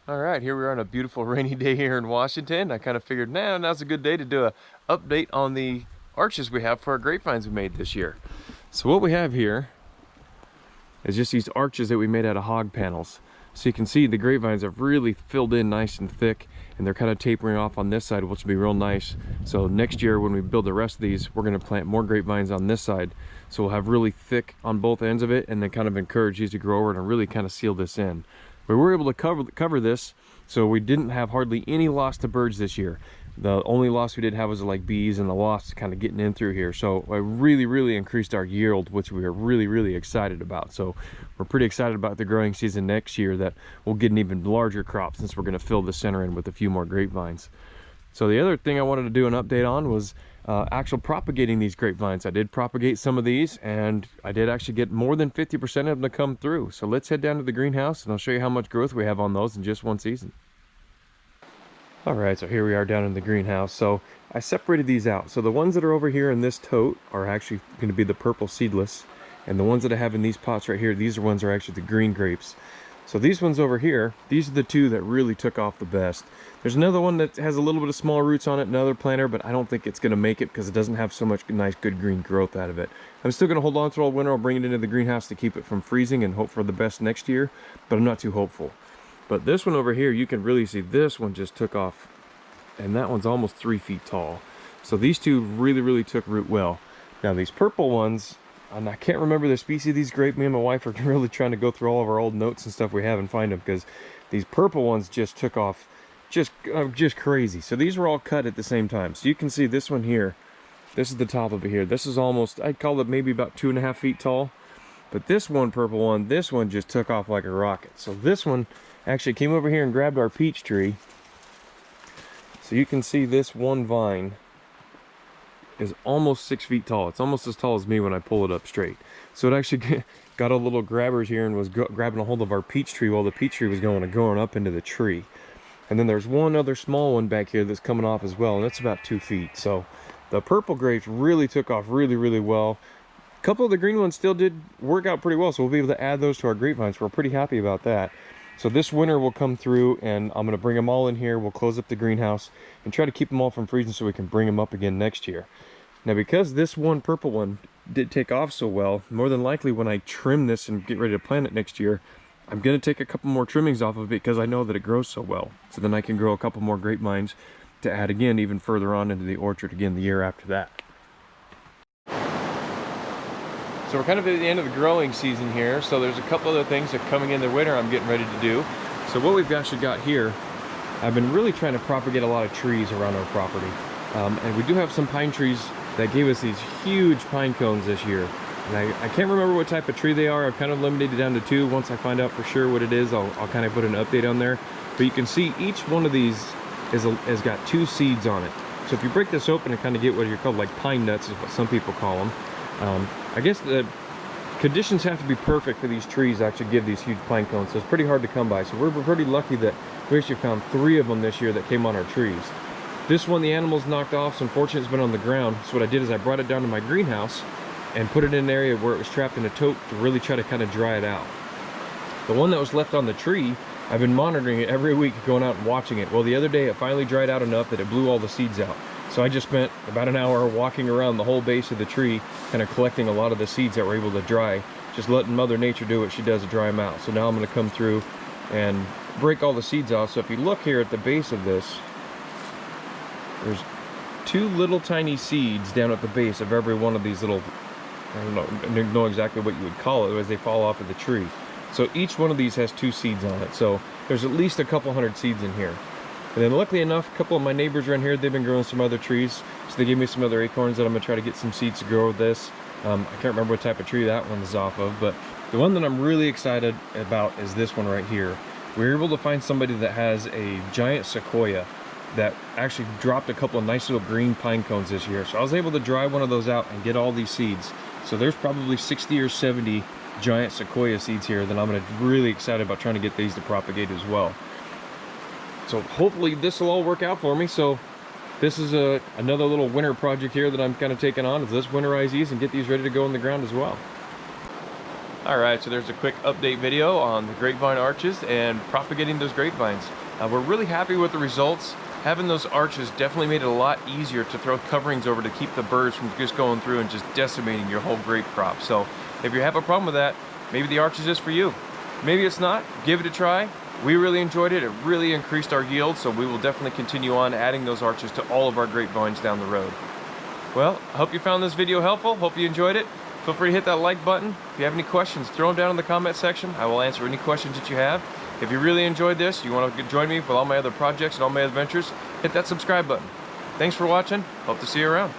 All right, here we are on a beautiful rainy day here in Washington. I kind of figured now's a good day to do a update on the arches we have for our grapevines we made this year. So what we have here is just these arches that we made out of hog panels. So you can see the grapevines have really filled in nice and thick, and they're kind of tapering off on this side, which will be real nice. So next year when we build the rest of these, we're going to plant more grapevines on this side. So we'll have really thick on both ends of it, and then kind of encourage these to grow over and really kind of seal this in. We were able to cover this, so we didn't have hardly any loss to birds this year. The only loss we did have was like bees and the wasps kind of getting in through here. So it really increased our yield, which we are really excited about. So we're pretty excited about the growing season next year, that we'll get an even larger crop since we're going to fill the center in with a few more grapevines. So the other thing I wanted to do an update on was actual propagating these grapevines. I did propagate some of these, and I did actually get more than 50% of them to come through. So let's head down to the greenhouse and I'll show you how much growth we have on those in just one season. All right, so here we are down in the greenhouse. So I separated these out. So the ones that are over here in this tote are actually going to be the purple seedless, and the ones that I have in these pots right here, these ones are actually the green grapes. So these ones over here, these are the two that really took off the best. There's another one that has a little bit of small roots on it, another planter, but I don't think it's going to make it because it doesn't have so much nice, good green growth out of it. I'm still going to hold on to it all winter. I'll bring it into the greenhouse to keep it from freezing and hope for the best next year, but I'm not too hopeful. But this one over here, you can really see this one just took off, and that one's almost 3 feet tall. So these two really took root well. Now these purple ones, and I can't remember the species of these grape. Me and my wife are really trying to go through all of our old notes and stuff we have and find them, because these purple ones just took off just crazy. So these were all cut at the same time. So you can see this one here, this is the top of it here. This is almost, I'd call it maybe about 2.5 feet tall. But this one, purple one, this one just took off like a rocket. So this one actually came over here and grabbed our peach tree. So you can see this one vine is almost 6 feet tall. It's almost as tall as me when I pull it up straight. So it actually got a little grabbers here and was grabbing a hold of our peach tree while the peach tree was going up into the tree. And then there's one other small one back here that's coming off as well, and it's about 2 feet. So the purple grapes really took off really well. A couple of the green ones still did work out pretty well, so we'll be able to add those to our grapevines. We're pretty happy about that. So this winter we'll come through and I'm going to bring them all in here. We'll close up the greenhouse and try to keep them all from freezing so we can bring them up again next year. Now, because this one purple one did take off so well, more than likely when I trim this and get ready to plant it next year, I'm going to take a couple more trimmings off of it because I know that it grows so well. So then I can grow a couple more grapevines to add again even further on into the orchard again the year after that. So we're kind of at the end of the growing season here, so there's a couple other things that are coming in the winter I'm getting ready to do. So what we've actually got here, I've been really trying to propagate a lot of trees around our property. And we do have some pine trees that gave us these huge pine cones this year. And I can't remember what type of tree they are. I've kind of limited it down to 2. Once I find out for sure what it is, I'll kind of put an update on there. But you can see each one of these has got 2 seeds on it. So if you break this open and kind of get what you're called like pine nuts is what some people call them. I guess the conditions have to be perfect for these trees to actually give these huge pine cones, so it's pretty hard to come by. So we're pretty lucky that we actually found 3 of them this year that came on our trees. This one the animals knocked off, so unfortunately it's been on the ground. So what I did is I brought it down to my greenhouse and put it in an area where it was trapped in a tote to really try to kind of dry it out. The one that was left on the tree, I've been monitoring it every week, going out and watching it. Well, the other day it finally dried out enough that it blew all the seeds out. So I just spent about an hour walking around the whole base of the tree, kind of collecting a lot of the seeds that were able to dry, just letting Mother Nature do what she does to dry them out. So now I'm going to come through and break all the seeds off. So if you look here at the base of this, there's 2 little tiny seeds down at the base of every one of these little, I don't know exactly what you would call it, as they fall off of the tree. So each one of these has 2 seeds on it. So there's at least a couple hundred seeds in here. And then luckily enough, a couple of my neighbors around here, they've been growing some other trees. So they gave me some other acorns that I'm going to try to get some seeds to grow with this. I can't remember what type of tree that one is off of, but the one that I'm really excited about is this one right here. We were able to find somebody that has a giant sequoia that actually dropped a couple of nice little green pine cones this year. So I was able to dry one of those out and get all these seeds. So there's probably 60 or 70 giant sequoia seeds here that I'm really excited about trying to get these to propagate as well. So hopefully this will all work out for me. So this is another little winter project here that I'm kind of taking on, is let's winterize these and get these ready to go in the ground as well. Alright, so there's a quick update video on the grapevine arches and propagating those grapevines. We're really happy with the results. Having those arches definitely made it a lot easier to throw coverings over to keep the birds from just going through and just decimating your whole grape crop. So if you have a problem with that, maybe the arches is for you. Maybe it's not. Give it a try. We really enjoyed it. It really increased our yield, so we will definitely continue on adding those arches to all of our grapevines down the road. Well, I hope you found this video helpful. Hope you enjoyed it. Feel free to hit that like button. If you have any questions, throw them down in the comment section. I will answer any questions that you have. If you really enjoyed this, you want to join me with all my other projects and all my adventures, hit that subscribe button. Thanks for watching. Hope to see you around.